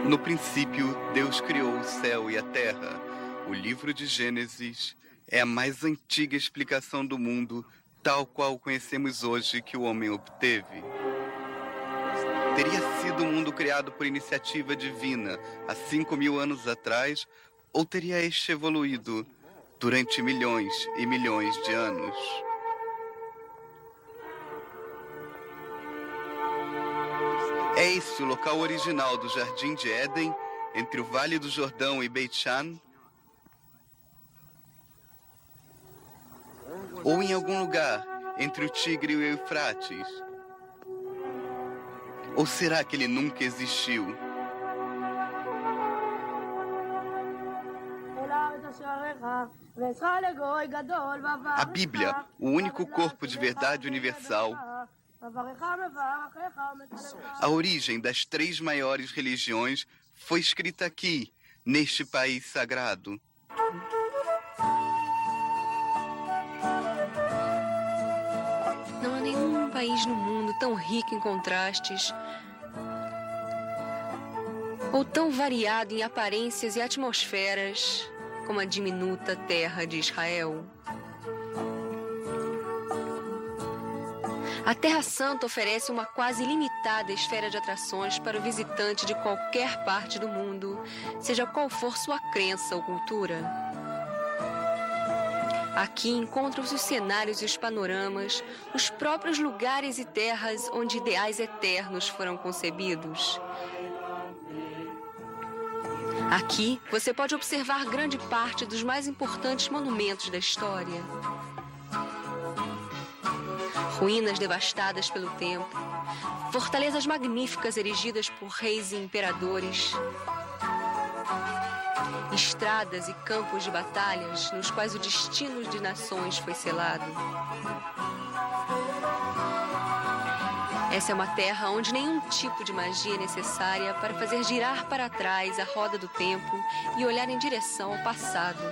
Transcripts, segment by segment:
No princípio, Deus criou o céu e a terra. O livro de Gênesis é a mais antiga explicação do mundo, tal qual o conhecemos hoje, que o homem obteve. Teria sido um mundo criado por iniciativa divina há 5.000 anos atrás, ou teria este evoluído durante milhões e milhões de anos? É esse o local original do Jardim de Éden, entre o Vale do Jordão e Beit Shan? Ou em algum lugar entre o Tigre e o Eufrates? Ou será que ele nunca existiu? A Bíblia, o único corpo de verdade universal, a origem das 3 maiores religiões, foi escrita aqui, neste país sagrado. Não há nenhum país no mundo tão rico em contrastes ou tão variado em aparências e atmosferas como a diminuta terra de Israel. A Terra Santa oferece uma quase ilimitada esfera de atrações para o visitante de qualquer parte do mundo, seja qual for sua crença ou cultura. Aqui encontram-se os cenários e os panoramas, os próprios lugares e terras onde ideais eternos foram concebidos. Aqui você pode observar grande parte dos mais importantes monumentos da história. Ruínas devastadas pelo tempo, fortalezas magníficas erigidas por reis e imperadores, estradas e campos de batalhas nos quais o destino de nações foi selado. Essa é uma terra onde nenhum tipo de magia é necessária para fazer girar para trás a roda do tempo e olhar em direção ao passado.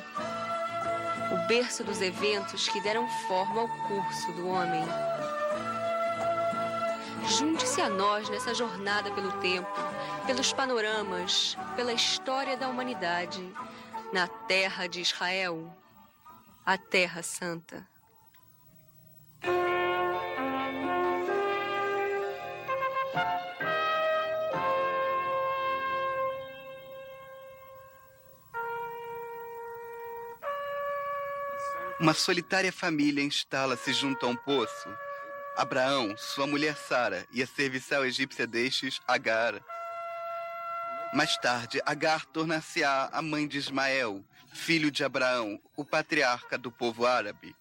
O berço dos eventos que deram forma ao curso do homem. Junte-se a nós nessa jornada pelo tempo, pelos panoramas, pela história da humanidade, na terra de Israel, a Terra Santa. Uma solitária família instala-se junto a um poço. Abraão, sua mulher Sara e a serviçal egípcia destes, Agar. Mais tarde, Agar torna-se-á a mãe de Ismael, filho de Abraão, o patriarca do povo árabe.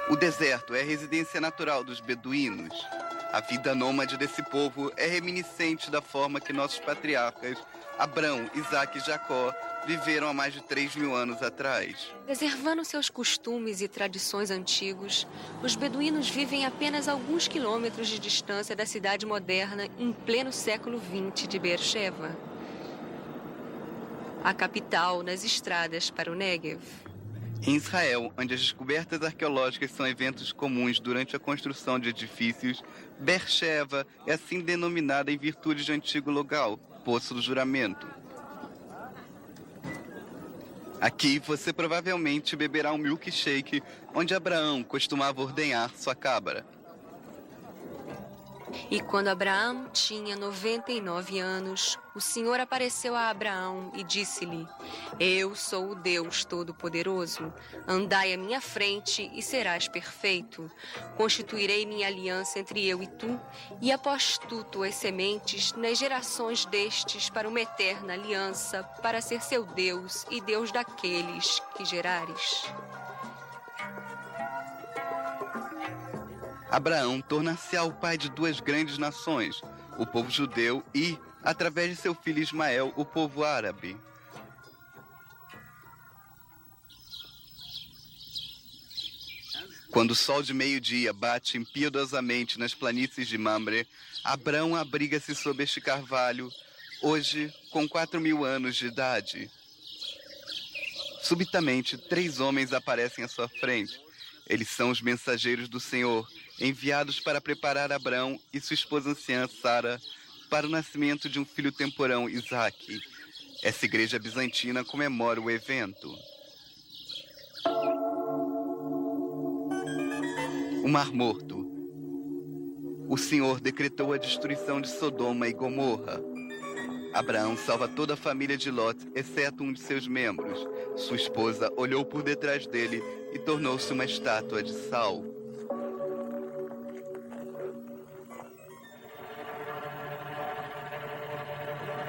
O deserto é a residência natural dos beduínos. A vida nômade desse povo é reminiscente da forma que nossos patriarcas, Abrão, Isaque e Jacó, viveram há mais de 3.000 anos atrás. Preservando seus costumes e tradições antigos, os beduínos vivem a apenas alguns quilômetros de distância da cidade moderna em pleno século XX de Beersheba, a capital nas estradas para o Negev. Em Israel, onde as descobertas arqueológicas são eventos comuns durante a construção de edifícios, Beersheba é assim denominada em virtude de um antigo lugar, Poço do Juramento. Aqui você provavelmente beberá um milkshake onde Abraão costumava ordenhar sua cabra. E quando Abraão tinha 99 anos, o Senhor apareceu a Abraão e disse-lhe: Eu sou o Deus Todo-Poderoso. Andai à minha frente e serás perfeito. Constituirei minha aliança entre eu e tu, e após tu tuas sementes nas gerações destes para uma eterna aliança, para ser seu Deus e Deus daqueles que gerares. Abraão torna-se-á o pai de 2 grandes nações, o povo judeu e, através de seu filho Ismael, o povo árabe. Quando o sol de meio-dia bate impiedosamente nas planícies de Mamre, Abraão abriga-se sob este carvalho, hoje com 4.000 anos de idade. Subitamente, 3 homens aparecem à sua frente. Eles são os mensageiros do Senhor, enviados para preparar Abraão e sua esposa anciã Sara para o nascimento de um filho temporão, Isaac. Essa igreja bizantina comemora o evento. O Mar Morto. O Senhor decretou a destruição de Sodoma e Gomorra. Abraão salva toda a família de Lot, exceto um de seus membros. Sua esposa olhou por detrás dele e tornou-se uma estátua de sal.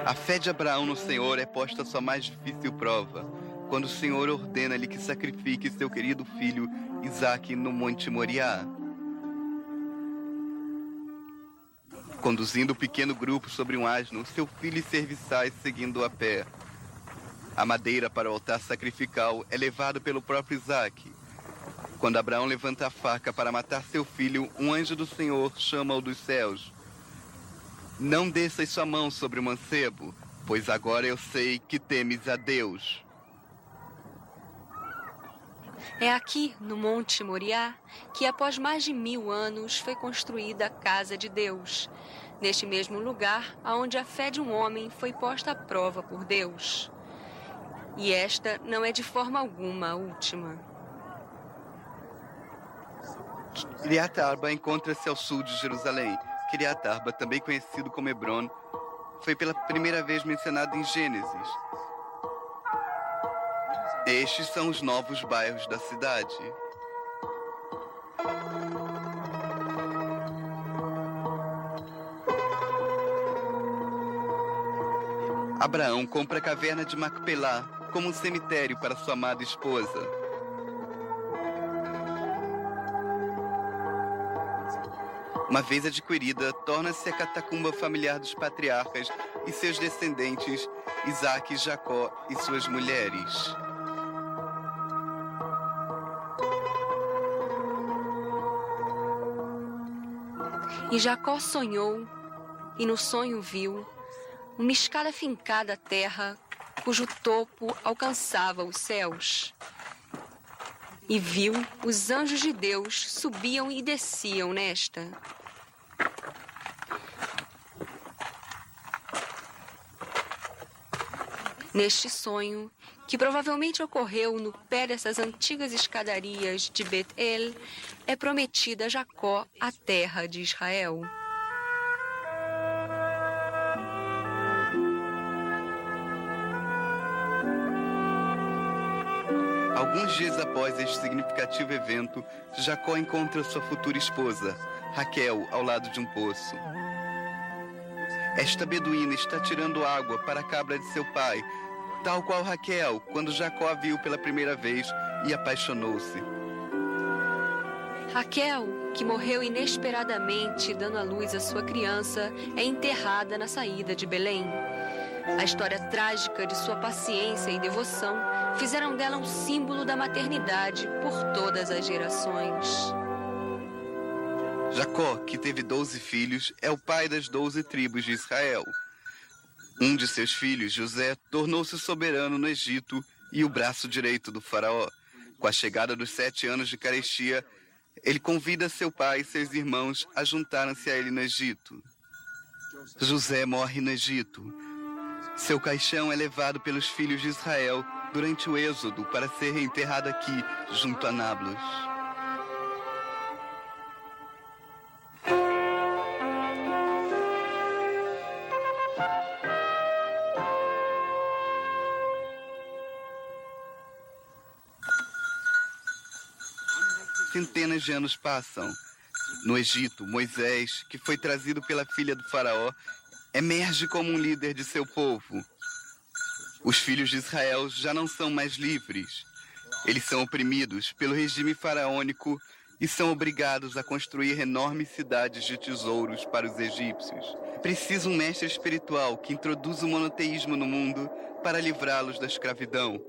A fé de Abraão no Senhor é posta à sua mais difícil prova, quando o Senhor ordena-lhe que sacrifique seu querido filho Isaque no Monte Moriá. Conduzindo o pequeno grupo sobre um asno, seu filho e serviçais seguindo a pé. A madeira para o altar sacrificial é levado pelo próprio Isaque. Quando Abraão levanta a faca para matar seu filho, um anjo do Senhor chama-o dos céus. Não desças sua mão sobre o mancebo, pois agora eu sei que temes a Deus. É aqui, no Monte Moriá, que após mais de 1000 anos foi construída a casa de Deus. Neste mesmo lugar, aonde a fé de um homem foi posta à prova por Deus. E esta não é de forma alguma a última. Kiriat Arba encontra-se ao sul de Jerusalém. Kiriat Arba, também conhecido como Hebron, foi pela primeira vez mencionado em Gênesis. Estes são os novos bairros da cidade. Abraão compra a caverna de Macpelá como um cemitério para sua amada esposa. Uma vez adquirida, torna-se a catacumba familiar dos patriarcas e seus descendentes, Isaque, Jacó e suas mulheres. E Jacó sonhou, e no sonho viu uma escada fincada à terra, cujo topo alcançava os céus. E viu os anjos de Deus subiam e desciam nesta. Neste sonho, que provavelmente ocorreu no pé dessas antigas escadarias de Bet-El, é prometida a Jacó a terra de Israel. Alguns dias após este significativo evento, Jacó encontra sua futura esposa, Raquel, ao lado de um poço. Esta beduína está tirando água para a cabra de seu pai, tal qual Raquel, quando Jacó a viu pela primeira vez e apaixonou-se. Raquel, que morreu inesperadamente dando à luz a sua criança, é enterrada na saída de Belém. A história trágica de sua paciência e devoção fizeram dela um símbolo da maternidade por todas as gerações. Jacó, que teve 12 filhos, é o pai das 12 tribos de Israel. Um de seus filhos, José, tornou-se soberano no Egito e o braço direito do faraó. Com a chegada dos 7 anos de carestia, ele convida seu pai e seus irmãos a juntarem-se a ele no Egito. José morre no Egito. Seu caixão é levado pelos filhos de Israel durante o êxodo para ser reenterrado aqui, junto a Nablus. Centenas de anos passam. No Egito, Moisés, que foi trazido pela filha do faraó, emerge como um líder de seu povo. Os filhos de Israel já não são mais livres. Eles são oprimidos pelo regime faraônico e são obrigados a construir enormes cidades de tesouros para os egípcios. Precisa um mestre espiritual que introduza o monoteísmo no mundo para livrá-los da escravidão.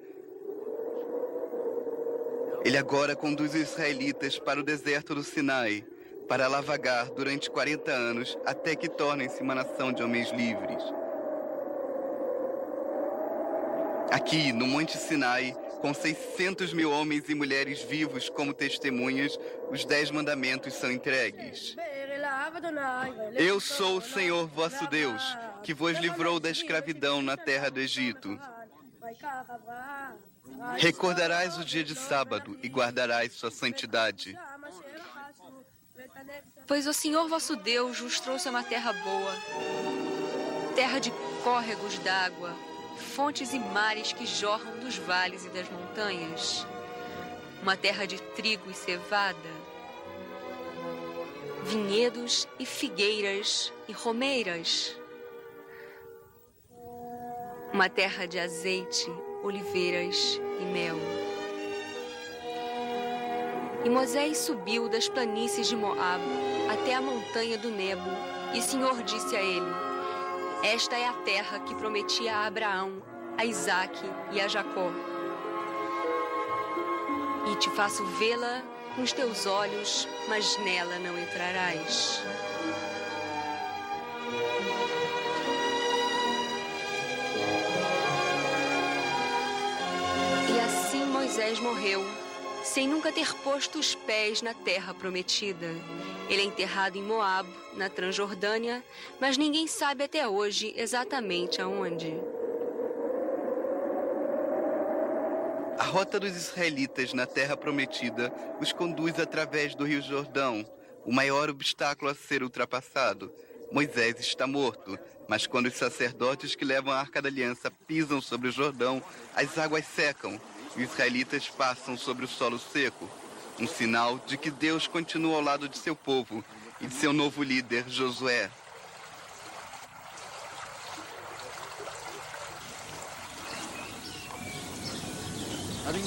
Ele agora conduz os israelitas para o deserto do Sinai, para lá vagar durante 40 anos até que tornem-se uma nação de homens livres. Aqui, no Monte Sinai, com 600 mil homens e mulheres vivos como testemunhas, os 10 mandamentos são entregues. Eu sou o Senhor vosso Deus, que vos livrou da escravidão na terra do Egito. Recordarás o dia de sábado e guardarás sua santidade. Pois o Senhor vosso Deus vos trouxe a uma terra boa, terra de córregos d'água, fontes e mares que jorram dos vales e das montanhas, uma terra de trigo e cevada, vinhedos e figueiras e romeiras, uma terra de azeite, oliveiras e mel. E Moisés subiu das planícies de Moab até a montanha do Nebo, e o Senhor disse a ele: Esta é a terra que prometi a Abraão, a Isaque e a Jacó. E te faço vê-la com os teus olhos, mas nela não entrarás. E assim Moisés morreu, sem nunca ter posto os pés na terra prometida. Ele é enterrado em Moab, na Transjordânia, mas ninguém sabe até hoje exatamente aonde. A rota dos israelitas na terra prometida os conduz através do rio Jordão, o maior obstáculo a ser ultrapassado. Moisés está morto, mas quando os sacerdotes que levam a Arca da Aliança pisam sobre o Jordão, as águas secam e os israelitas passam sobre o solo seco, um sinal de que Deus continua ao lado de seu povo e de seu novo líder, Josué.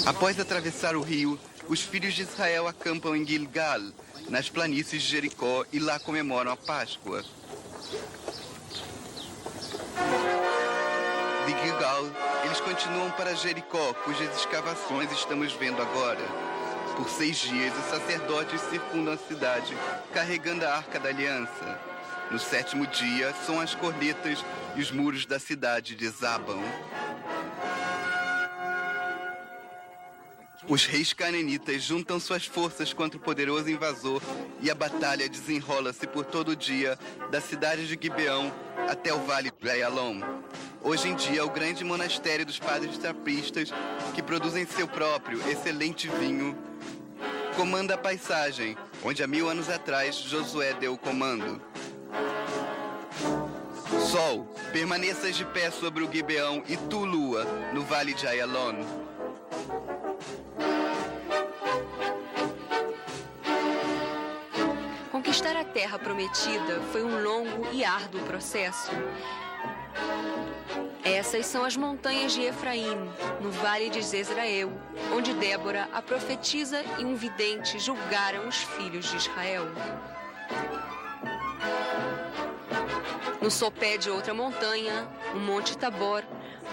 Após atravessar o rio, os filhos de Israel acampam em Gilgal, nas planícies de Jericó, e lá comemoram a Páscoa. De Gilgal, eles continuam para Jericó, cujas escavações estamos vendo agora. Por 6 dias, os sacerdotes circundam a cidade, carregando a Arca da Aliança. No 7º dia, soam as cornetas e os muros da cidade desabam. Os reis cananitas juntam suas forças contra o poderoso invasor e a batalha desenrola-se por todo o dia, da cidade de Gibeão até o vale de Ayalon. Hoje em dia, o grande monastério dos padres trapistas, que produzem seu próprio excelente vinho, comanda a paisagem, onde há 1000 anos atrás Josué deu o comando. Sol, permaneças de pé sobre o Gibeão, e tu, lua, no vale de Ayalon. Conquistar a terra prometida foi um longo e árduo processo. Essas são as montanhas de Efraim, no vale de Jezreel, onde Débora, a profetisa, e um vidente julgaram os filhos de Israel. No sopé de outra montanha, o Monte Tabor,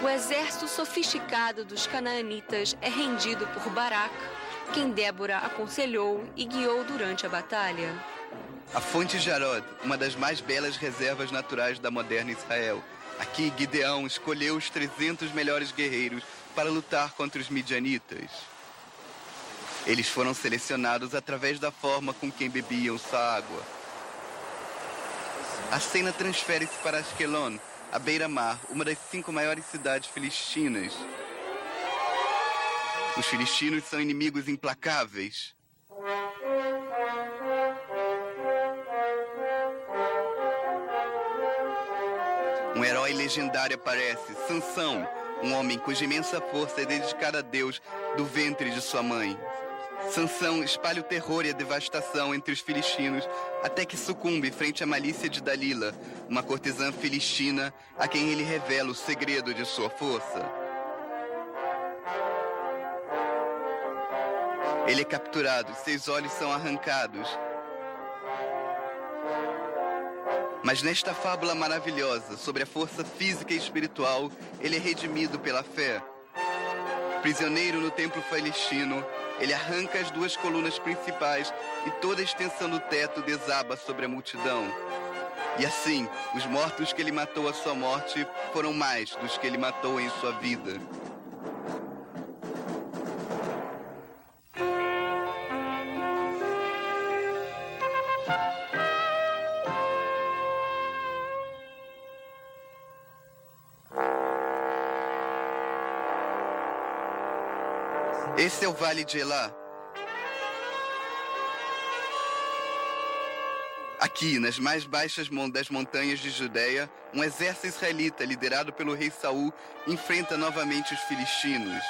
o exército sofisticado dos canaanitas é rendido por Baraque, quem Débora aconselhou e guiou durante a batalha. A fonte Jarod, uma das mais belas reservas naturais da moderna Israel. Aqui, Gideão escolheu os 300 melhores guerreiros para lutar contra os midianitas. Eles foram selecionados através da forma com que bebiam sua água. A cena transfere-se para Askelon, à beira-mar, uma das 5 maiores cidades filistinas. Os filistinos são inimigos implacáveis. Um herói legendário aparece, Sansão, um homem cuja imensa força é dedicada a Deus do ventre de sua mãe. Sansão espalha o terror e a devastação entre os filistinos até que sucumbe frente à malícia de Dalila, uma cortesã filistina a quem ele revela o segredo de sua força. Ele é capturado, seus olhos são arrancados. Mas nesta fábula maravilhosa sobre a força física e espiritual, ele é redimido pela fé. Prisioneiro no templo filistino, ele arranca as 2 colunas principais e toda a extensão do teto desaba sobre a multidão. E assim, os mortos que ele matou à sua morte foram mais dos que ele matou em sua vida. Esse é o Vale de Elá. Aqui, nas mais baixas das montanhas de Judeia, um exército israelita liderado pelo rei Saul enfrenta novamente os filistinos.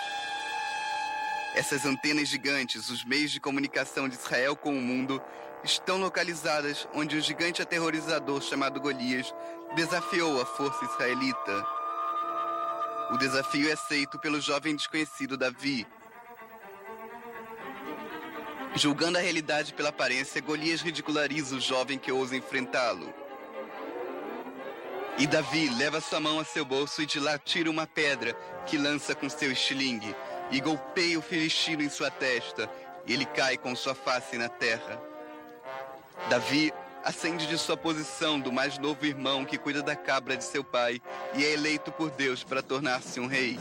Essas antenas gigantes, os meios de comunicação de Israel com o mundo, estão localizadas onde um gigante aterrorizador chamado Golias desafiou a força israelita. O desafio é aceito pelo jovem desconhecido Davi. Julgando a realidade pela aparência, Golias ridiculariza o jovem que ousa enfrentá-lo. E Davi leva sua mão a seu bolso e de lá tira uma pedra que lança com seu estilingue e golpeia o filistino em sua testa, e ele cai com sua face na terra. Davi ascende de sua posição do mais novo irmão que cuida da cabra de seu pai e é eleito por Deus para tornar-se um rei.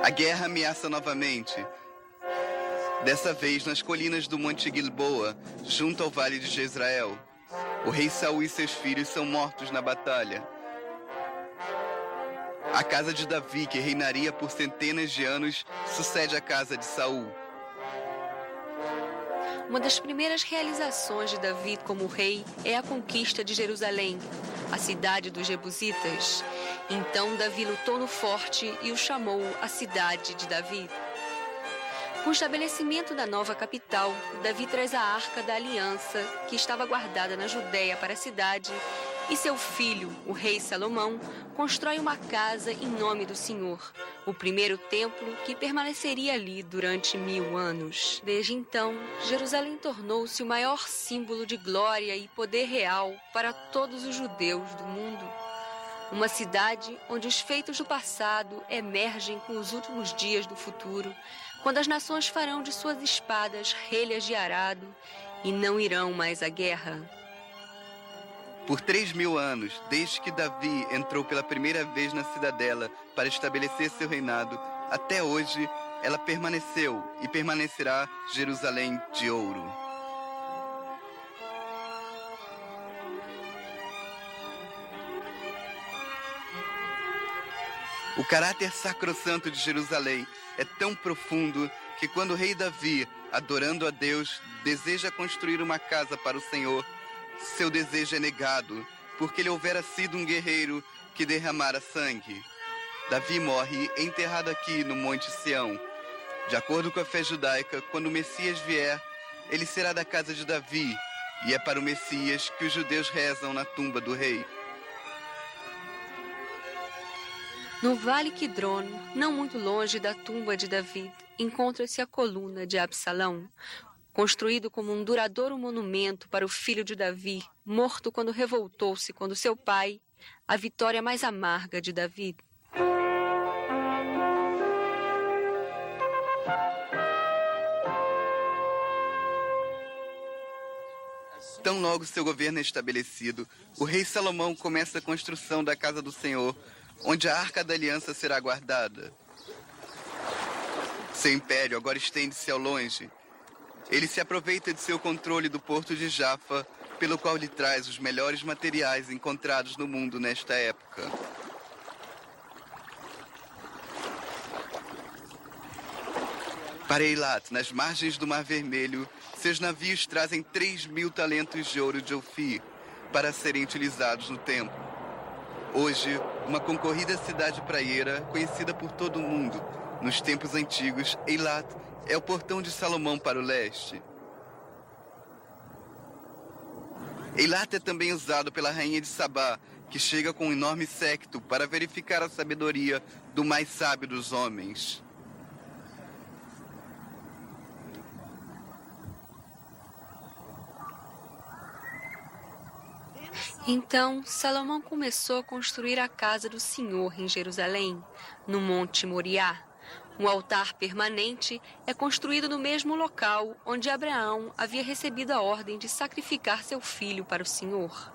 A guerra ameaça novamente, dessa vez nas colinas do Monte Gilboa, junto ao Vale de Jezreel. O rei Saul e seus filhos são mortos na batalha. A casa de Davi, que reinaria por centenas de anos, sucede à casa de Saul. Uma das primeiras realizações de Davi como rei é a conquista de Jerusalém, a cidade dos Jebusitas. Então Davi lutou no forte e o chamou a cidade de Davi. Com o estabelecimento da nova capital, Davi traz a Arca da Aliança, que estava guardada na Judéia, para a cidade, e seu filho, o rei Salomão, constrói uma casa em nome do Senhor, o primeiro templo que permaneceria ali durante 1000 anos. Desde então, Jerusalém tornou-se o maior símbolo de glória e poder real para todos os judeus do mundo. Uma cidade onde os feitos do passado emergem com os últimos dias do futuro, quando as nações farão de suas espadas relhas de arado e não irão mais à guerra. Por 3000 anos, desde que Davi entrou pela primeira vez na cidadela para estabelecer seu reinado, até hoje ela permaneceu e permanecerá Jerusalém de ouro. O caráter sacrossanto de Jerusalém é tão profundo que quando o rei Davi, adorando a Deus, deseja construir uma casa para o Senhor, seu desejo é negado, porque ele houvera sido um guerreiro que derramara sangue. Davi morre enterrado aqui no Monte Sião. De acordo com a fé judaica, quando o Messias vier, ele será da casa de Davi, e é para o Messias que os judeus rezam na tumba do rei. No Vale Quidron, não muito longe da tumba de Davi, encontra-se a coluna de Absalão, construído como um duradouro monumento para o filho de Davi, morto quando revoltou-se contra seu pai, a vitória mais amarga de Davi. Tão logo seu governo é estabelecido, o rei Salomão começa a construção da casa do Senhor, onde a Arca da Aliança será guardada. Seu império agora estende-se ao longe. Ele se aproveita de seu controle do porto de Jafa, pelo qual lhe traz os melhores materiais encontrados no mundo nesta época. Para Eilat, nas margens do Mar Vermelho, seus navios trazem 3.000 talentos de ouro de Ofir para serem utilizados no templo. Hoje, uma concorrida cidade praieira, conhecida por todo o mundo. Nos tempos antigos, Eilat é o portão de Salomão para o leste. Eilat é também usado pela rainha de Sabá, que chega com um enorme séquito para verificar a sabedoria do mais sábio dos homens. Então, Salomão começou a construir a casa do Senhor em Jerusalém, no Monte Moriá. Um altar permanente é construído no mesmo local onde Abraão havia recebido a ordem de sacrificar seu filho para o Senhor.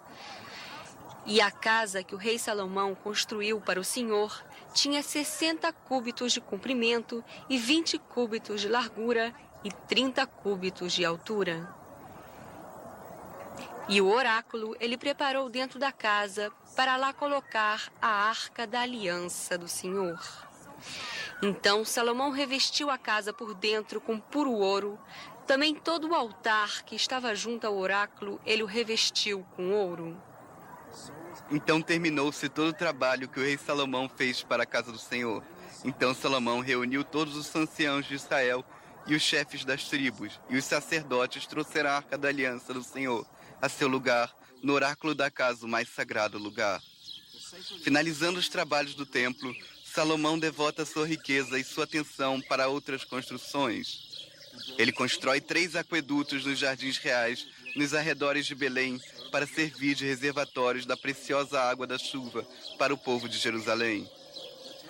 E a casa que o rei Salomão construiu para o Senhor tinha 60 cúbitos de comprimento e 20 cúbitos de largura e 30 cúbitos de altura. E o oráculo ele preparou dentro da casa para lá colocar a arca da aliança do Senhor. Então Salomão revestiu a casa por dentro com puro ouro. Também todo o altar que estava junto ao oráculo ele o revestiu com ouro. Então terminou-se todo o trabalho que o rei Salomão fez para a casa do Senhor. Então Salomão reuniu todos os anciãos de Israel e os chefes das tribos, e os sacerdotes trouxeram a arca da aliança do Senhor a seu lugar, no oráculo da casa, o mais sagrado lugar. Finalizando os trabalhos do templo, Salomão devota sua riqueza e sua atenção para outras construções. Ele constrói 3 aquedutos nos jardins reais, nos arredores de Belém, para servir de reservatórios da preciosa água da chuva para o povo de Jerusalém.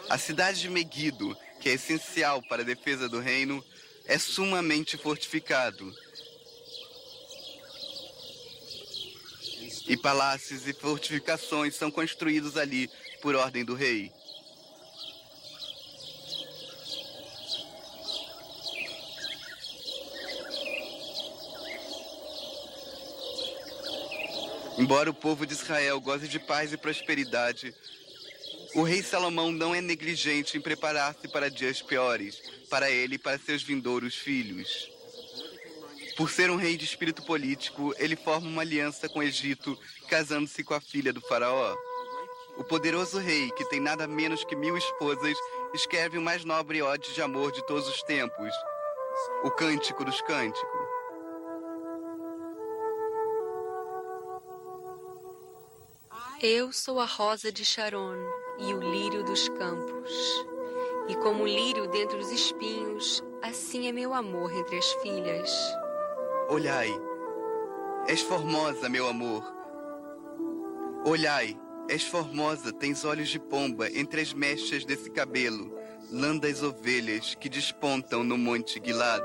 A cidade de Meguido, que é essencial para a defesa do reino, é sumamente fortificado. E palácios e fortificações são construídos ali por ordem do rei. Embora o povo de Israel goze de paz e prosperidade, o rei Salomão não é negligente em preparar-se para dias piores, para ele e para seus vindouros filhos. Por ser um rei de espírito político, ele forma uma aliança com o Egito, casando-se com a filha do faraó. O poderoso rei, que tem nada menos que 1000 esposas, escreve o mais nobre ode de amor de todos os tempos, o Cântico dos Cânticos. Eu sou a rosa de Sharon e o lírio dos campos. E como o lírio dentre os espinhos, assim é meu amor entre as filhas. Olhai, és formosa, meu amor. Olhai, és formosa, tens olhos de pomba entre as mechas desse cabelo, lã das ovelhas que despontam no monte Gilad.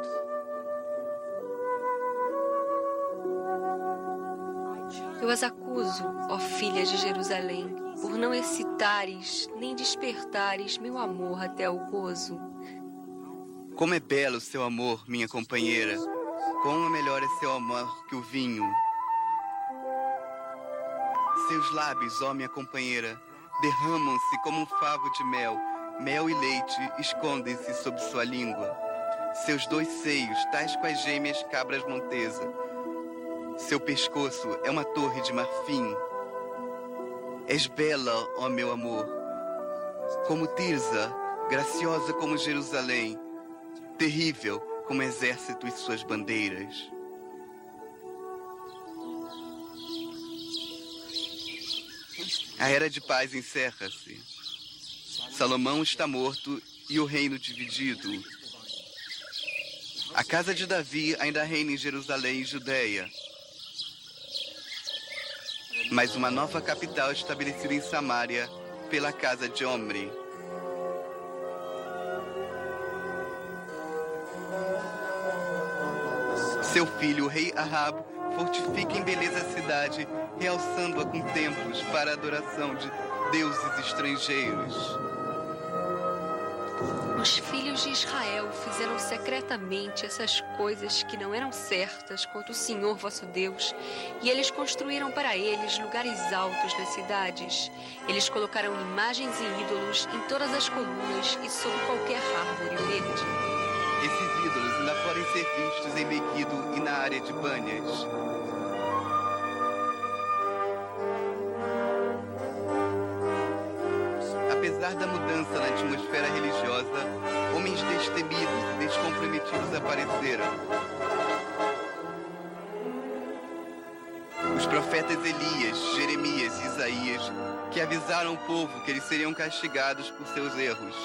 Eu as acuso, ó filhas de Jerusalém, por não excitares nem despertares meu amor até ao gozo. Como é belo o seu amor, minha companheira. Como melhor é seu amor que o vinho. Seus lábios, ó minha companheira, derramam-se como um favo de mel. Mel e leite escondem-se sob sua língua. Seus 2 seios, tais quais gêmeas cabras montesa. Seu pescoço é uma torre de marfim. És bela, ó meu amor, como Tirza, graciosa como Jerusalém, terrível como exército e suas bandeiras. A era de paz encerra-se. Salomão está morto e o reino dividido. A casa de Davi ainda reina em Jerusalém e Judeia. Mas uma nova capital estabelecida em Samaria pela casa de Omri. Seu filho, o rei Ahab, fortifica em beleza a cidade, realçando-a com templos para a adoração de deuses estrangeiros. Os filhos de Israel fizeram secretamente essas coisas que não eram certas contra o Senhor vosso Deus, e eles construíram para eles lugares altos nas cidades. Eles colocaram imagens e ídolos em todas as colunas e sob qualquer árvore verde. Esses ídolos ainda podem ser vistos em Meguido e na área de Bânias. Apesar da mudança na atmosfera religiosa, homens destemidos e descomprometidos apareceram. Os profetas Elias, Jeremias e Isaías, que avisaram o povo que eles seriam castigados por seus erros.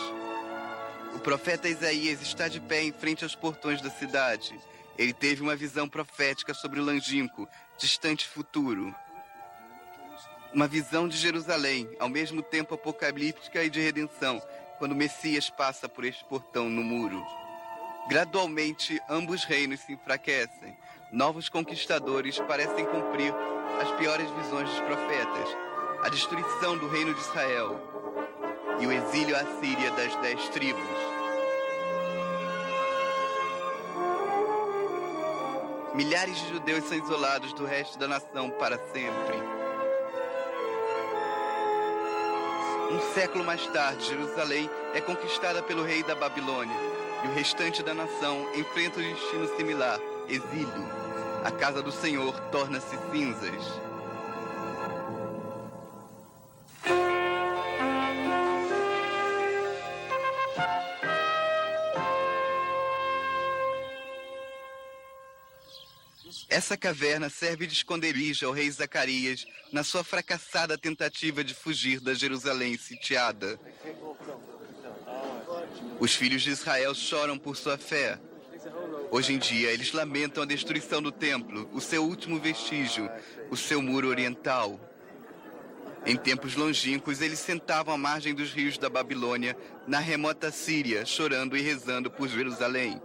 O profeta Isaías está de pé em frente aos portões da cidade. Ele teve uma visão profética sobre o longínquo, distante futuro. Uma visão de Jerusalém, ao mesmo tempo apocalíptica e de redenção, quando o Messias passa por este portão no muro. Gradualmente, ambos reinos se enfraquecem. Novos conquistadores parecem cumprir as piores visões dos profetas. A destruição do reino de Israel e o exílio à Síria das 10 tribos. milhares de judeus são isolados do resto da nação para sempre. Um século mais tarde, Jerusalém é conquistada pelo rei da Babilônia e o restante da nação enfrenta um destino similar, exílio. A casa do Senhor torna-se cinzas. Essa caverna serve de esconderijo ao rei Zacarias na sua fracassada tentativa de fugir da Jerusalém sitiada. Os filhos de Israel choram por sua fé. Hoje em dia, eles lamentam a destruição do templo, o seu último vestígio, o seu muro oriental. Em tempos longínquos, eles sentavam à margem dos rios da Babilônia, na remota Síria, chorando e rezando por Jerusalém.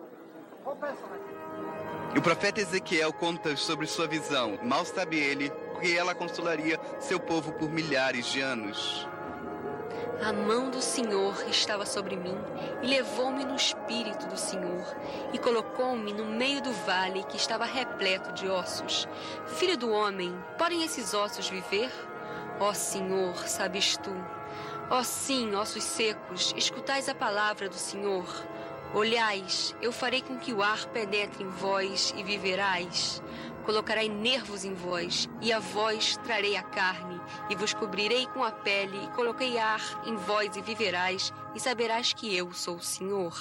E o profeta Ezequiel conta sobre sua visão. Mal sabe ele que ela consolaria seu povo por milhares de anos. A mão do Senhor estava sobre mim e levou-me no espírito do Senhor e colocou-me no meio do vale que estava repleto de ossos. Filho do homem, podem esses ossos viver? Ó Senhor, sabes tu. Ó sim, ossos secos, escutais a palavra do Senhor. Olhais, eu farei com que o ar penetre em vós e viverais. Colocarei nervos em vós, e a vós trarei a carne, e vos cobrirei com a pele, e coloquei ar em vós e viverás, e saberás que eu sou o Senhor.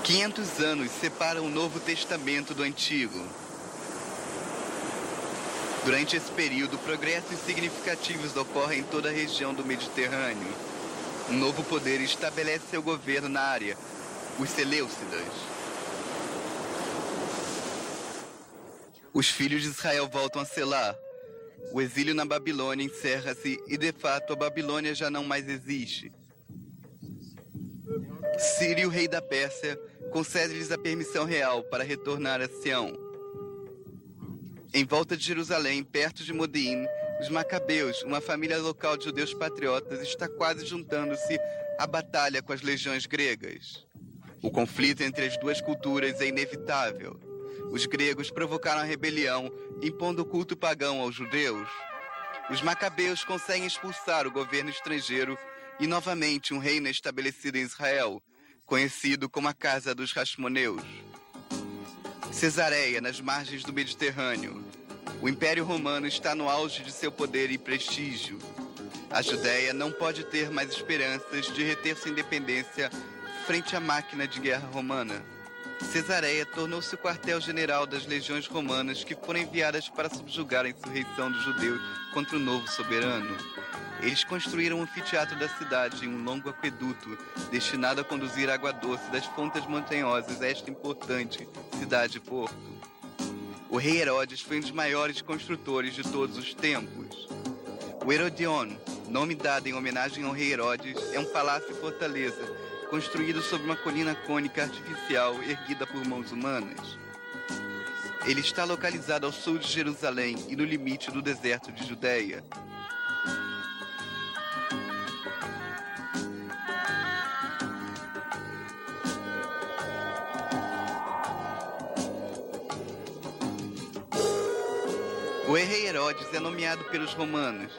Quinhentos anos separam o Novo Testamento do Antigo. Durante esse período, progressos significativos ocorrem em toda a região do Mediterrâneo. Um novo poder estabelece seu governo na área, os Seleucidas. Os filhos de Israel voltam a Selá. O exílio na Babilônia encerra-se e, de fato, a Babilônia já não mais existe. Ciro, rei da Pérsia, concede-lhes a permissão real para retornar a Sião. Em volta de Jerusalém, perto de Modeim, os Macabeus, uma família local de judeus patriotas, está quase juntando-se à batalha com as legiões gregas. O conflito entre as duas culturas é inevitável. Os gregos provocaram a rebelião, impondo o culto pagão aos judeus. Os Macabeus conseguem expulsar o governo estrangeiro e, novamente, um reino é estabelecido em Israel, conhecido como a Casa dos Hasmoneus. Cesareia, nas margens do Mediterrâneo. O Império Romano está no auge de seu poder e prestígio. A Judéia não pode ter mais esperanças de reter sua independência frente à máquina de guerra romana. Cesareia tornou-se o quartel-general das legiões romanas que foram enviadas para subjugar a insurreição dos judeus contra o novo soberano. Eles construíram um anfiteatro da cidade em um longo aqueduto destinado a conduzir água doce das fontes montanhosas a esta importante cidade-porto. O rei Herodes foi um dos maiores construtores de todos os tempos. O Herodion, nome dado em homenagem ao rei Herodes, é um palácio e fortaleza construído sobre uma colina cônica artificial erguida por mãos humanas. Ele está localizado ao sul de Jerusalém e no limite do deserto de Judeia. O rei Herodes é nomeado pelos romanos.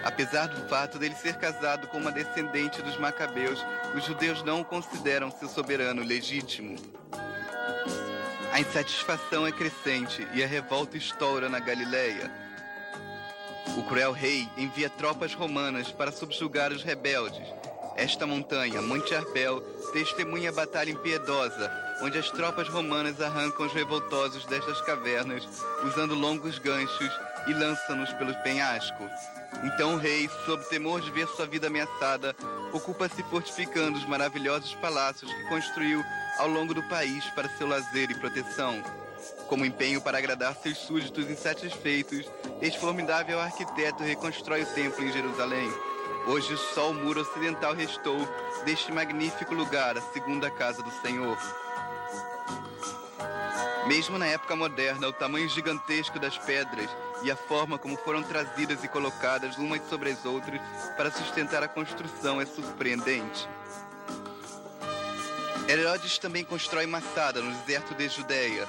Apesar do fato dele ser casado com uma descendente dos Macabeus, os judeus não o consideram seu soberano legítimo. A insatisfação é crescente e a revolta estoura na Galileia. O cruel rei envia tropas romanas para subjugar os rebeldes. Esta montanha, Monte Arbel, testemunha a batalha impiedosa, onde as tropas romanas arrancam os revoltosos destas cavernas, usando longos ganchos e lançam-nos pelo penhasco. Então o rei, sob temor de ver sua vida ameaçada, ocupa-se fortificando os maravilhosos palácios que construiu ao longo do país para seu lazer e proteção. Como empenho para agradar seus súditos insatisfeitos, este formidável arquiteto reconstrói o templo em Jerusalém. Hoje só o muro ocidental restou deste magnífico lugar, a segunda casa do Senhor. Mesmo na época moderna, o tamanho gigantesco das pedras e a forma como foram trazidas e colocadas umas sobre as outras para sustentar a construção é surpreendente. Herodes também constrói Massada, no deserto de Judeia.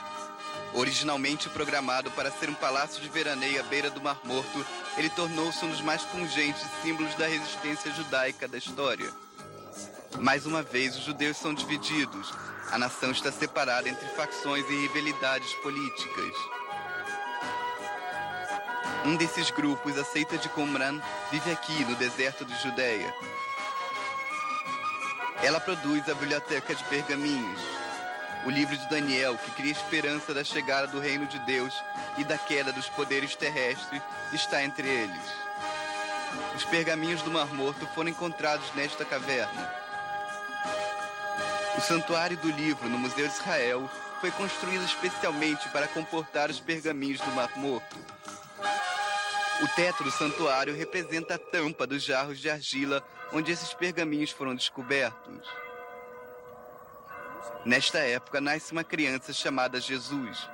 Originalmente programado para ser um palácio de veraneio à beira do Mar Morto, ele tornou-se um dos mais pungentes símbolos da resistência judaica da história. Mais uma vez, os judeus são divididos. A nação está separada entre facções e rivalidades políticas. Um desses grupos, a seita de Qumran, vive aqui no deserto de Judeia. Ela produz a Biblioteca de Pergaminhos, o livro de Daniel, que cria esperança da chegada do reino de Deus e da queda dos poderes terrestres, está entre eles. Os pergaminhos do Mar Morto foram encontrados nesta caverna. O Santuário do Livro, no Museu de Israel, foi construído especialmente para comportar os pergaminhos do Mar Morto. O teto do santuário representa a tampa dos jarros de argila onde esses pergaminhos foram descobertos. Nesta época, nasce uma criança chamada Jesus.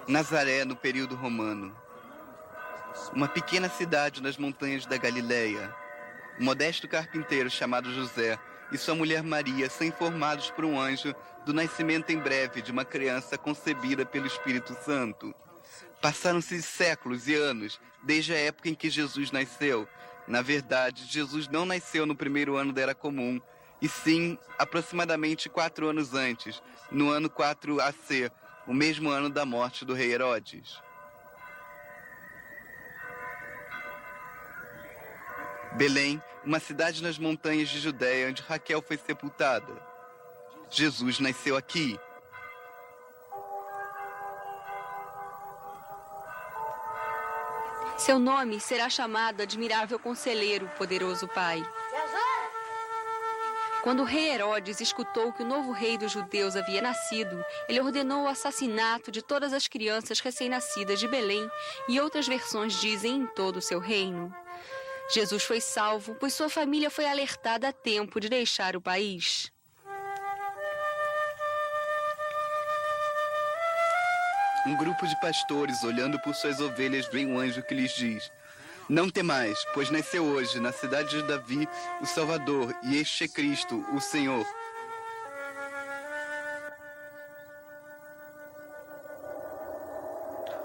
Nazaré, no período romano. Uma pequena cidade nas montanhas da Galileia. Um modesto carpinteiro chamado José e sua mulher Maria são informados por um anjo do nascimento em breve de uma criança concebida pelo Espírito Santo. Passaram-se séculos e anos desde a época em que Jesus nasceu. Na verdade, Jesus não nasceu no primeiro ano da Era Comum, e sim aproximadamente 4 anos antes, no ano 4 AC, o mesmo ano da morte do rei Herodes. Belém, uma cidade nas montanhas de Judeia, onde Raquel foi sepultada. Jesus nasceu aqui. Seu nome será chamado Admirável Conselheiro, Poderoso Pai. Quando o rei Herodes escutou que o novo rei dos judeus havia nascido, ele ordenou o assassinato de todas as crianças recém-nascidas de Belém, e outras versões dizem em todo o seu reino. Jesus foi salvo, pois sua família foi alertada a tempo de deixar o país. Um grupo de pastores, olhando por suas ovelhas, vê um anjo que lhes diz: Não temais, pois nasceu hoje, na cidade de Davi, o Salvador, e este é Cristo, o Senhor.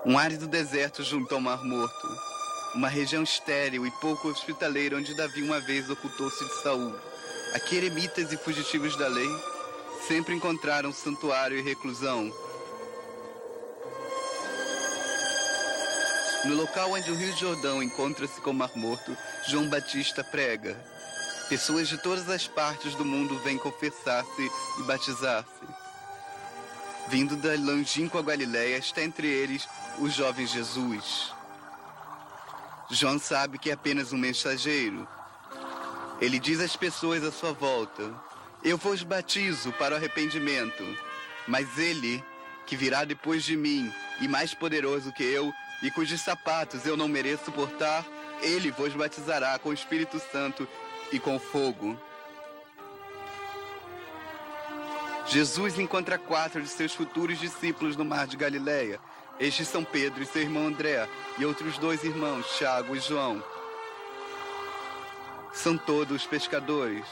Um árido deserto junto ao Mar Morto. Uma região estéril e pouco hospitaleira onde Davi uma vez ocultou-se de Saul. Aqui eremitas e fugitivos da lei sempre encontraram santuário e reclusão. No local onde o Rio Jordão encontra-se com o Mar Morto, João Batista prega. Pessoas de todas as partes do mundo vêm confessar-se e batizar-se. Vindo da longínqua Galileia, está entre eles o jovem Jesus. João sabe que é apenas um mensageiro. Ele diz às pessoas à sua volta: Eu vos batizo para o arrependimento, mas ele, que virá depois de mim, e mais poderoso que eu, e cujos sapatos eu não mereço portar, ele vos batizará com o Espírito Santo e com fogo. Jesus encontra 4 de seus futuros discípulos no mar de Galileia. Estes são Pedro e seu irmão André, e outros 2 irmãos, Tiago e João. São todos pescadores.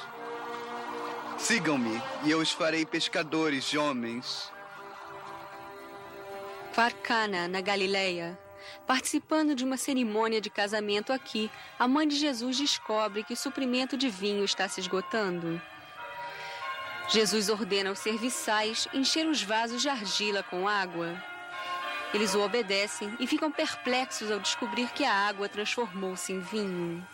Sigam-me, e eu os farei pescadores de homens. Cana, na Galileia. Participando de uma cerimônia de casamento aqui, a mãe de Jesus descobre que o suprimento de vinho está se esgotando. Jesus ordena aos serviçais encher os vasos de argila com água. Eles o obedecem e ficam perplexos ao descobrir que a água transformou-se em vinho.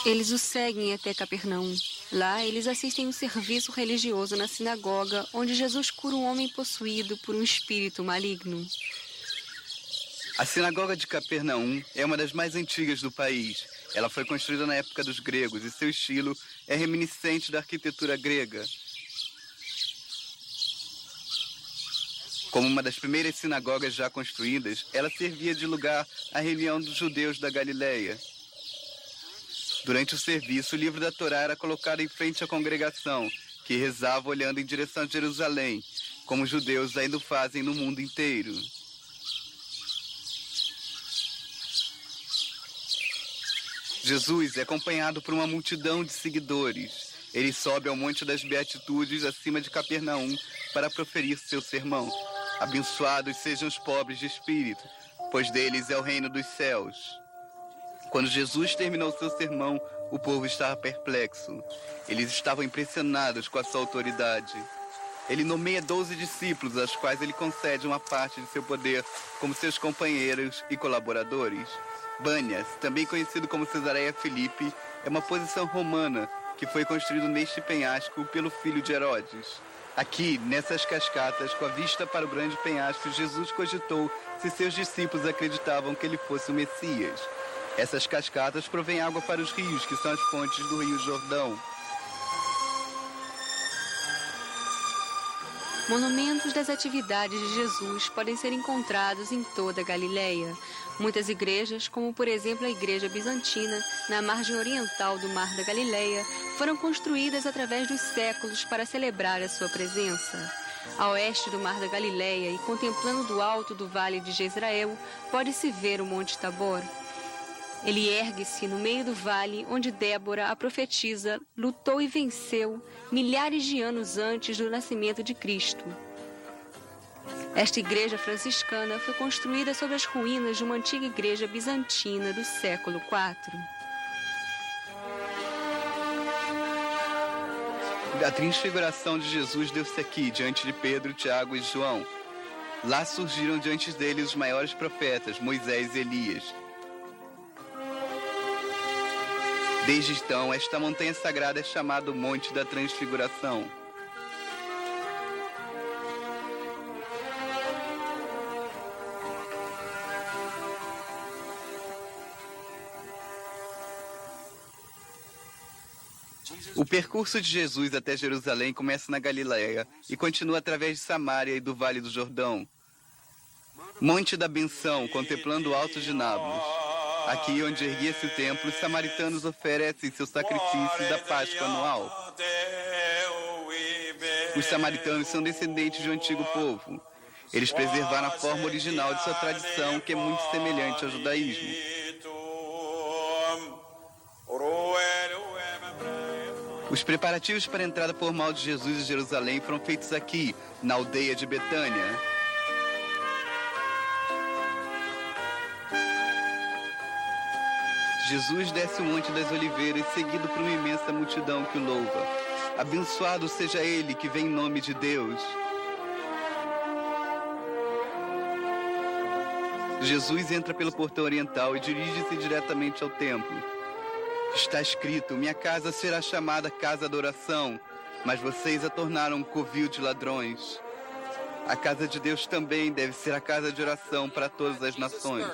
Eles o seguem até Capernaum. Lá, eles assistem um serviço religioso na sinagoga, onde Jesus cura um homem possuído por um espírito maligno. A sinagoga de Capernaum é uma das mais antigas do país. Ela foi construída na época dos gregos e seu estilo é reminiscente da arquitetura grega. Como uma das primeiras sinagogas já construídas, ela servia de lugar à reunião dos judeus da Galileia. Durante o serviço, o livro da Torá era colocado em frente à congregação, que rezava olhando em direção a Jerusalém, como os judeus ainda o fazem no mundo inteiro. Jesus é acompanhado por uma multidão de seguidores. Ele sobe ao Monte das Beatitudes, acima de Capernaum, para proferir seu sermão. Abençoados sejam os pobres de espírito, pois deles é o reino dos céus. Quando Jesus terminou seu sermão, o povo estava perplexo. Eles estavam impressionados com a sua autoridade. Ele nomeia 12 discípulos, aos quais ele concede uma parte de seu poder como seus companheiros e colaboradores. Bânias, também conhecido como Cesareia Filipe, é uma posição romana que foi construído neste penhasco pelo filho de Herodes. Aqui, nessas cascatas, com a vista para o grande penhasco, Jesus cogitou se seus discípulos acreditavam que ele fosse o Messias. Essas cascatas provêm água para os rios, que são as fontes do Rio Jordão. Monumentos das atividades de Jesus podem ser encontrados em toda a Galileia. Muitas igrejas, como por exemplo a Igreja Bizantina, na margem oriental do Mar da Galileia, foram construídas através dos séculos para celebrar a sua presença. A oeste do Mar da Galileia e contemplando do alto do Vale de Jezrael, pode-se ver o Monte Tabor. Ele ergue-se no meio do vale onde Débora, a profetisa, lutou e venceu milhares de anos antes do nascimento de Cristo. Esta igreja franciscana foi construída sobre as ruínas de uma antiga igreja bizantina do século IV. A transfiguração de Jesus deu-se aqui, diante de Pedro, Tiago e João. Lá surgiram diante deles os maiores profetas, Moisés e Elias. Desde então, esta montanha sagrada é chamada Monte da Transfiguração. O percurso de Jesus até Jerusalém começa na Galileia e continua através de Samaria e do Vale do Jordão. Monte da Benção, contemplando o Alto de Nablus. Aqui onde erguia-se o templo, os samaritanos oferecem seu sacrifício da Páscoa anual. Os samaritanos são descendentes de um antigo povo. Eles preservaram a forma original de sua tradição, que é muito semelhante ao judaísmo. Os preparativos para a entrada formal de Jesus em Jerusalém foram feitos aqui, na aldeia de Betânia. Jesus desce o Monte das Oliveiras, seguido por uma imensa multidão que o louva. Abençoado seja ele que vem em nome de Deus. Jesus entra pelo portão oriental e dirige-se diretamente ao templo. Está escrito: minha casa será chamada casa da oração, mas vocês a tornaram um covil de ladrões. A casa de Deus também deve ser a casa de oração para todas as nações.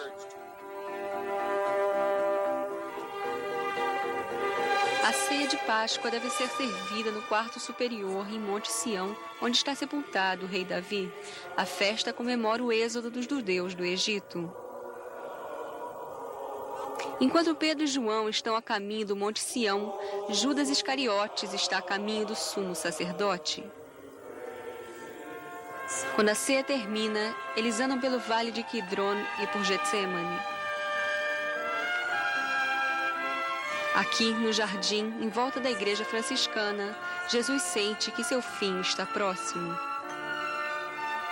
A ceia de Páscoa deve ser servida no quarto superior, em Monte Sião, onde está sepultado o rei Davi. A festa comemora o êxodo dos judeus do Egito. Enquanto Pedro e João estão a caminho do Monte Sião, Judas Iscariotes está a caminho do sumo sacerdote. Quando a ceia termina, eles andam pelo vale de Quidron e por Getsêmani. Aqui, no jardim, em volta da igreja franciscana, Jesus sente que seu fim está próximo.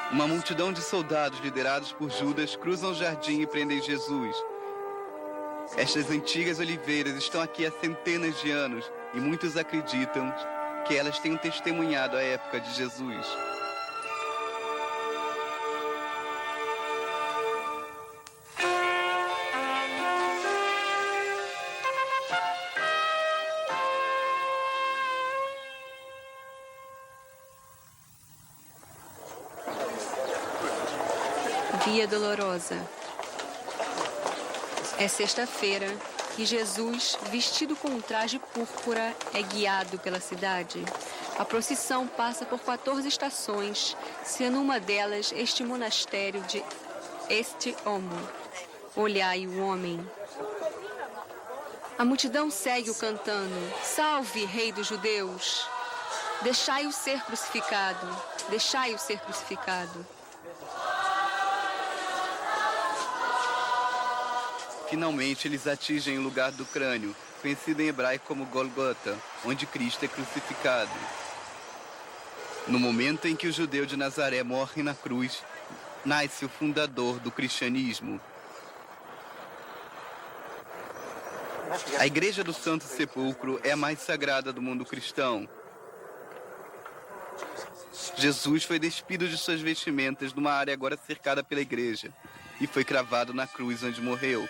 Uma multidão de soldados liderados por Judas cruzam o jardim e prendem Jesus. Estas antigas oliveiras estão aqui há centenas de anos e muitos acreditam que elas tenham testemunhado a época de Jesus. Via Dolorosa. É sexta-feira e Jesus, vestido com um traje púrpura, é guiado pela cidade. A procissão passa por 14 estações, sendo uma delas este monastério de Este Homo. Olhai o homem. A multidão segue-o cantando: Salve, Rei dos Judeus! Deixai-o ser crucificado, deixai-o ser crucificado. Finalmente, eles atingem o lugar do crânio, conhecido em hebraico como Golgota, onde Cristo é crucificado. No momento em que o judeu de Nazaré morre na cruz, nasce o fundador do cristianismo. A Igreja do Santo Sepulcro é a mais sagrada do mundo cristão. Jesus foi despido de suas vestimentas numa área agora cercada pela igreja e foi cravado na cruz onde morreu.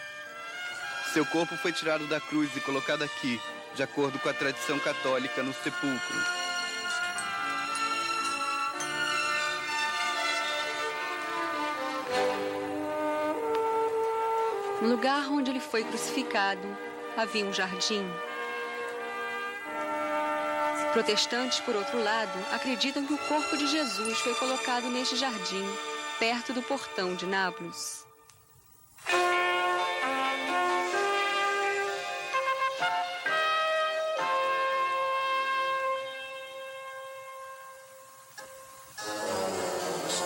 Seu corpo foi tirado da cruz e colocado aqui, de acordo com a tradição católica, no sepulcro. No lugar onde ele foi crucificado, havia um jardim. Protestantes, por outro lado, acreditam que o corpo de Jesus foi colocado neste jardim, perto do portão de Nablus.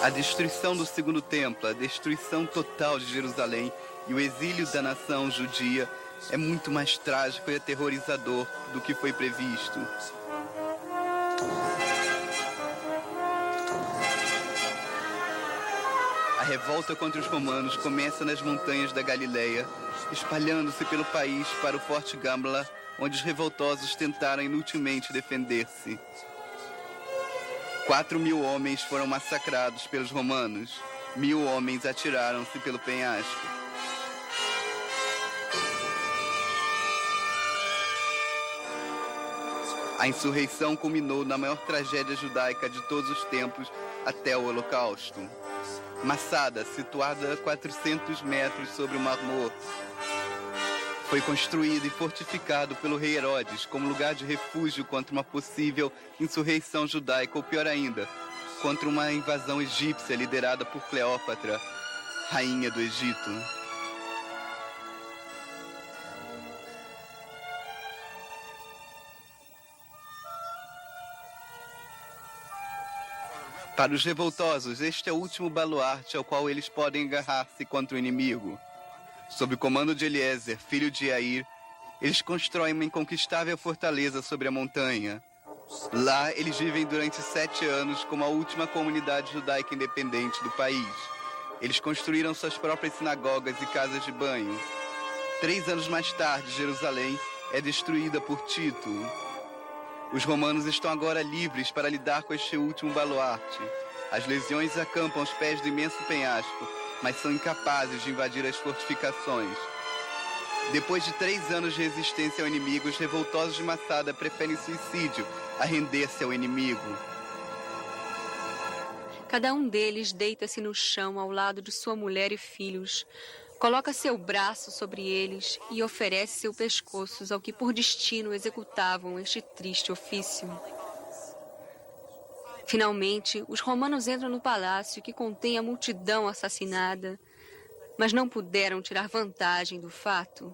A destruição do segundo templo, a destruição total de Jerusalém e o exílio da nação judia é muito mais trágico e aterrorizador do que foi previsto. A revolta contra os romanos começa nas montanhas da Galileia, espalhando-se pelo país para o Forte Gambla, onde os revoltosos tentaram inutilmente defender-se. 4.000 homens foram massacrados pelos romanos. 1.000 homens atiraram-se pelo penhasco. A insurreição culminou na maior tragédia judaica de todos os tempos até o Holocausto. Massada, situada a 400 metros sobre o Mar Morto, foi construído e fortificado pelo rei Herodes como lugar de refúgio contra uma possível insurreição judaica, ou pior ainda, contra uma invasão egípcia liderada por Cleópatra, rainha do Egito. Para os revoltosos, este é o último baluarte ao qual eles podem agarrar-se contra o inimigo. Sob o comando de Eliezer, filho de Jair, eles constroem uma inconquistável fortaleza sobre a montanha. Lá, eles vivem durante 7 anos como a última comunidade judaica independente do país. Eles construíram suas próprias sinagogas e casas de banho. 3 anos mais tarde, Jerusalém é destruída por Tito. Os romanos estão agora livres para lidar com este último baluarte. As legiões acampam aos pés do imenso penhasco, mas são incapazes de invadir as fortificações. Depois de 3 anos de resistência ao inimigo, os revoltosos de Massada preferem suicídio a render-se ao inimigo. Cada um deles deita-se no chão ao lado de sua mulher e filhos, coloca seu braço sobre eles e oferece seu pescoço ao que por destino executavam este triste ofício. Finalmente, os romanos entram no palácio que contém a multidão assassinada, mas não puderam tirar vantagem do fato.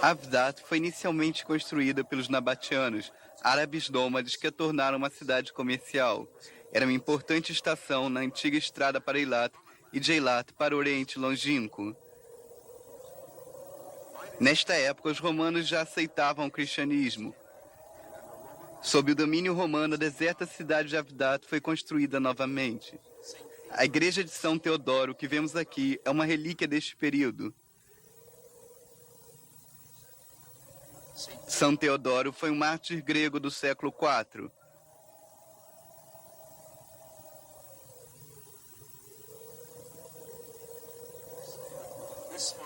Avdat foi inicialmente construída pelos nabatianos, árabes nômades que a tornaram uma cidade comercial. Era uma importante estação na antiga estrada para Eilat e de Eilat para o Oriente Longínquo. Nesta época, os romanos já aceitavam o cristianismo. Sob o domínio romano, a deserta cidade de Avdat foi construída novamente. A igreja de São Teodoro, que vemos aqui, é uma relíquia deste período. São Teodoro foi um mártir grego do século IV.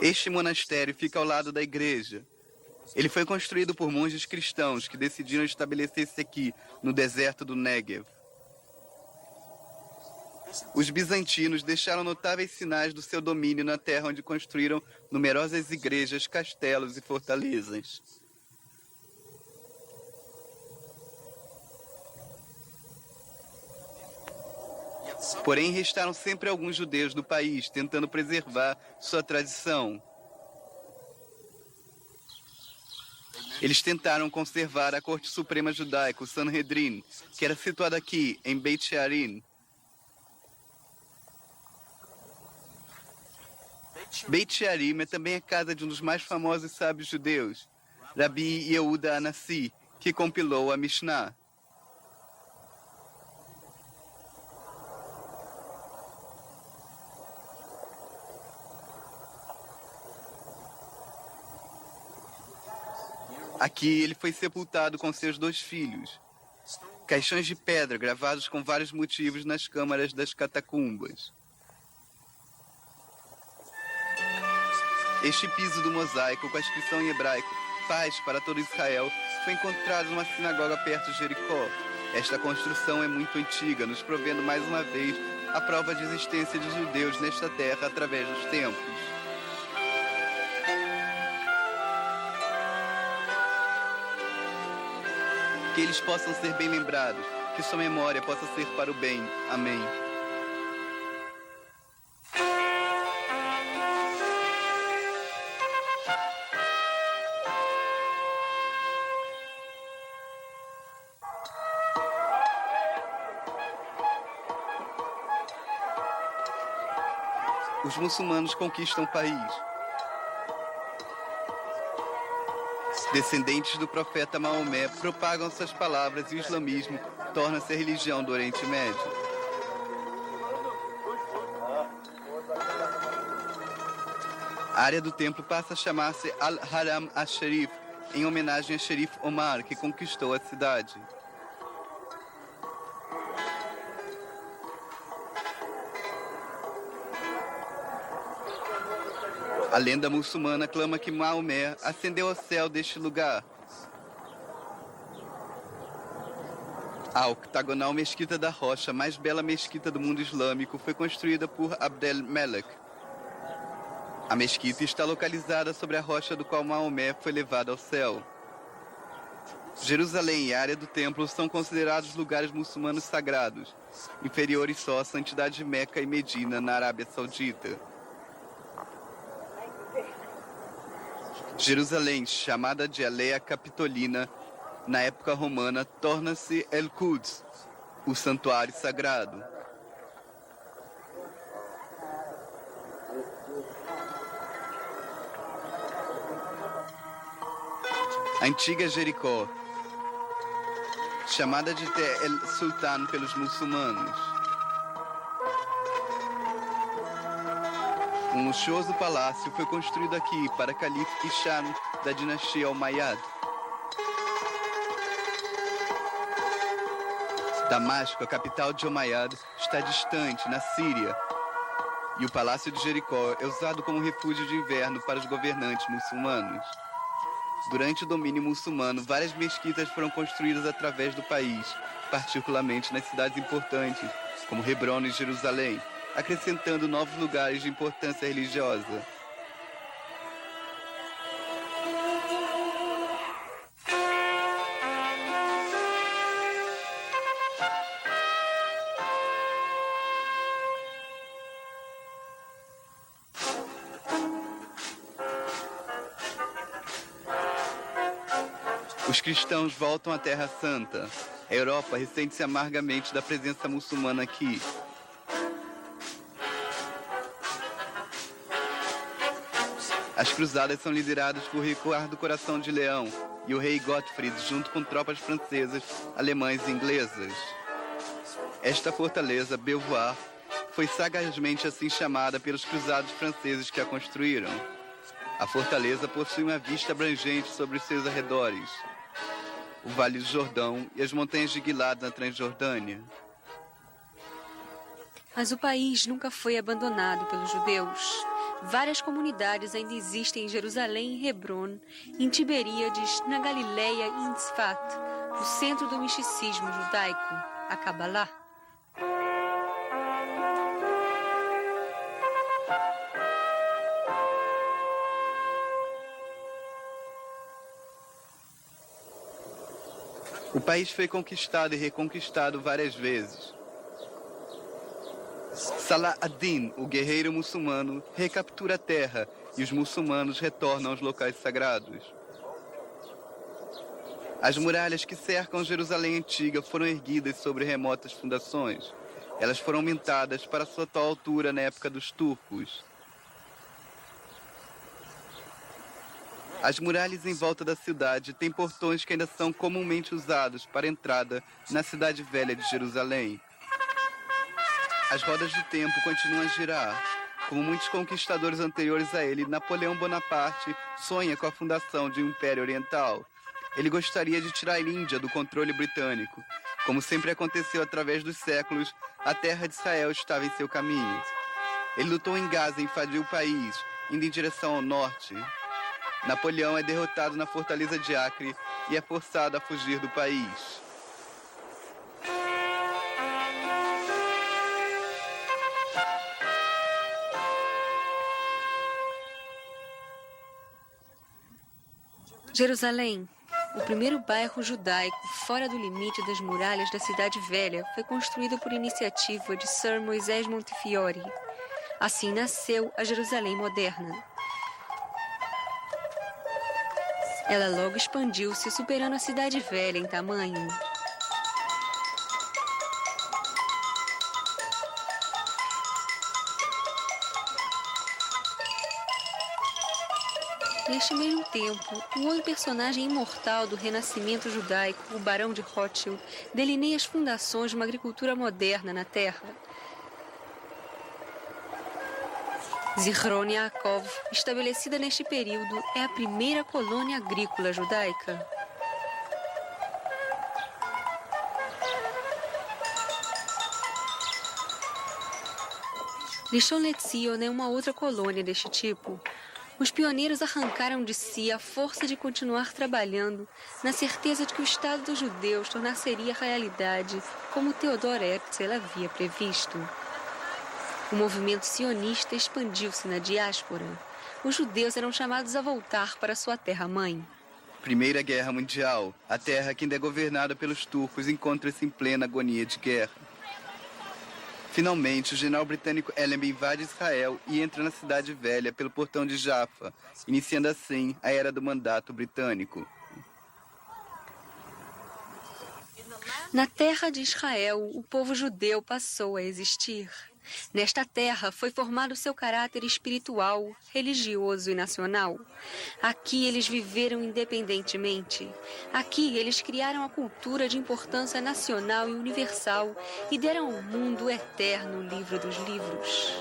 Este monastério fica ao lado da igreja. Ele foi construído por monges cristãos que decidiram estabelecer-se aqui, no deserto do Negev. Os bizantinos deixaram notáveis sinais do seu domínio na terra, onde construíram numerosas igrejas, castelos e fortalezas. Porém, restaram sempre alguns judeus no país, tentando preservar sua tradição. Eles tentaram conservar a Corte Suprema Judaica, o Sanhedrin, que era situado aqui, em Beit Shearim. Beit Shearim é também a casa de um dos mais famosos sábios judeus, Rabi Yehuda Anassi, que compilou a Mishnah. Aqui ele foi sepultado com seus 2 filhos. Caixões de pedra gravados com vários motivos nas câmaras das catacumbas. Este piso do mosaico, com a inscrição em hebraico, paz para todo Israel, foi encontrado numa sinagoga perto de Jericó. Esta construção é muito antiga, nos provendo mais uma vez a prova de existência de judeus nesta terra através dos tempos. Que eles possam ser bem lembrados, que sua memória possa ser para o bem. Amém. Os muçulmanos conquistam o país. Descendentes do profeta Maomé propagam suas palavras e o islamismo torna-se a religião do Oriente Médio. A área do templo passa a chamar-se Al-Haram Al-Sharif, em homenagem a Sharif Omar, que conquistou a cidade. A lenda muçulmana clama que Maomé ascendeu ao céu deste lugar. A octagonal mesquita da Rocha, mais bela mesquita do mundo islâmico, foi construída por Abdel Melek. A mesquita está localizada sobre a rocha do qual Maomé foi levado ao céu. Jerusalém e a área do templo são considerados lugares muçulmanos sagrados, inferiores só à santidade de Meca e Medina, na Arábia Saudita. Jerusalém, chamada de Alea Capitolina, na época romana, torna-se El Quds, o santuário sagrado. A antiga Jericó, chamada de Te El Sultan pelos muçulmanos. Um luxuoso palácio foi construído aqui para Calife Hisham da dinastia Umayyad. Damasco, a capital de Umayyad, está distante, na Síria, e o Palácio de Jericó é usado como refúgio de inverno para os governantes muçulmanos. Durante o domínio muçulmano, várias mesquitas foram construídas através do país, particularmente nas cidades importantes, como Hebron e Jerusalém, acrescentando novos lugares de importância religiosa. Os cristãos voltam à Terra Santa. A Europa ressente-se amargamente da presença muçulmana aqui. As cruzadas são lideradas por Ricardo Coração de Leão e o rei Gottfried, junto com tropas francesas, alemãs e inglesas. Esta fortaleza, Belvoir, foi sagazmente assim chamada pelos cruzados franceses que a construíram. A fortaleza possui uma vista abrangente sobre os seus arredores, o Vale do Jordão e as montanhas de Gilad na Transjordânia. Mas o país nunca foi abandonado pelos judeus. Várias comunidades ainda existem em Jerusalém e Hebron, em Tiberíades, na Galileia e em Tzfat, o centro do misticismo judaico, a Kabbalah. O país foi conquistado e reconquistado várias vezes. Salah ad-Din, o guerreiro muçulmano, recaptura a terra e os muçulmanos retornam aos locais sagrados. As muralhas que cercam Jerusalém antiga foram erguidas sobre remotas fundações. Elas foram aumentadas para sua atual altura na época dos turcos. As muralhas em volta da cidade têm portões que ainda são comumente usados para entrada na cidade velha de Jerusalém. As rodas do tempo continuam a girar. Como muitos conquistadores anteriores a ele, Napoleão Bonaparte sonha com a fundação de um Império Oriental. Ele gostaria de tirar a Índia do controle britânico. Como sempre aconteceu através dos séculos, a terra de Israel estava em seu caminho. Ele lutou em Gaza e invadiu o país, indo em direção ao norte. Napoleão é derrotado na fortaleza de Acre e é forçado a fugir do país. Jerusalém, o primeiro bairro judaico fora do limite das muralhas da Cidade Velha, foi construído por iniciativa de Sir Moisés Montefiore. Assim nasceu a Jerusalém moderna. Ela logo expandiu-se, superando a Cidade Velha em tamanho. Neste mesmo tempo, um outro personagem imortal do renascimento judaico, o Barão de Rothschild, delineia as fundações de uma agricultura moderna na Terra. Zichron Yaakov, estabelecida neste período, é a primeira colônia agrícola judaica. Rishon LeZion é uma outra colônia deste tipo. Os pioneiros arrancaram de si a força de continuar trabalhando, na certeza de que o Estado dos judeus tornar-se-ia realidade, como Theodor Herzl havia previsto. O movimento sionista expandiu-se na diáspora. Os judeus eram chamados a voltar para sua terra-mãe. Primeira Guerra Mundial. A terra que ainda é governada pelos turcos encontra-se em plena agonia de guerra. Finalmente, o general britânico Allenby invade Israel e entra na Cidade Velha pelo portão de Jaffa, iniciando assim a era do mandato britânico. Na terra de Israel, o povo judeu passou a existir. Nesta terra foi formado seu caráter espiritual, religioso e nacional. Aqui eles viveram independentemente. Aqui eles criaram a cultura de importância nacional e universal e deram ao mundo o eterno livro dos livros.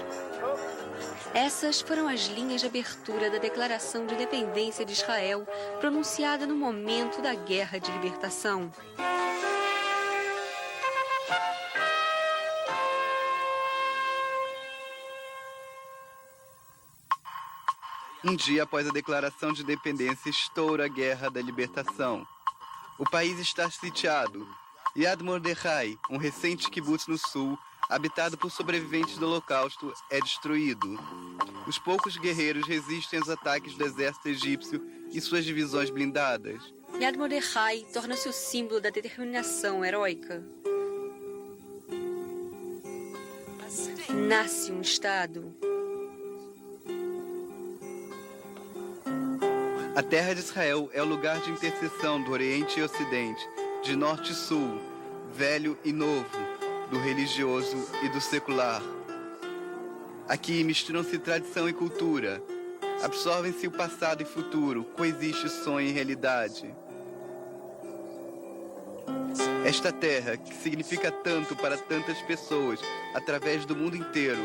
Essas foram as linhas de abertura da Declaração de Independência de Israel, pronunciada no momento da Guerra de Libertação. Um dia após a declaração de independência, estoura a Guerra da Libertação. O país está sitiado. Yad Mordechai, um recente kibbutz no sul, habitado por sobreviventes do Holocausto, é destruído. Os poucos guerreiros resistem aos ataques do exército egípcio e suas divisões blindadas. Yad Mordechai torna-se o símbolo da determinação heróica. Nasce um Estado. A terra de Israel é o lugar de interseção do Oriente e Ocidente, de Norte e Sul, velho e novo, do religioso e do secular. Aqui misturam-se tradição e cultura, absorvem-se o passado e futuro, coexiste sonho e realidade. Esta terra, que significa tanto para tantas pessoas, através do mundo inteiro,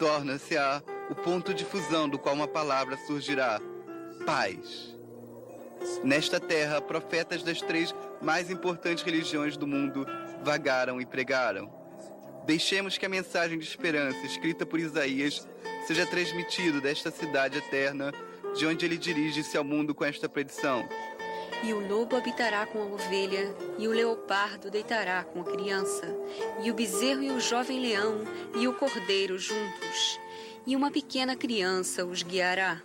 torna-se o ponto de fusão do qual uma palavra surgirá: paz. Nesta terra, profetas das 3 mais importantes religiões do mundo vagaram e pregaram. Deixemos que a mensagem de esperança, escrita por Isaías, seja transmitido desta cidade eterna, de onde ele dirige-se ao mundo com esta predição. E o lobo habitará com a ovelha, e o leopardo deitará com a criança, e o bezerro e o jovem leão, e o cordeiro juntos, e uma pequena criança os guiará.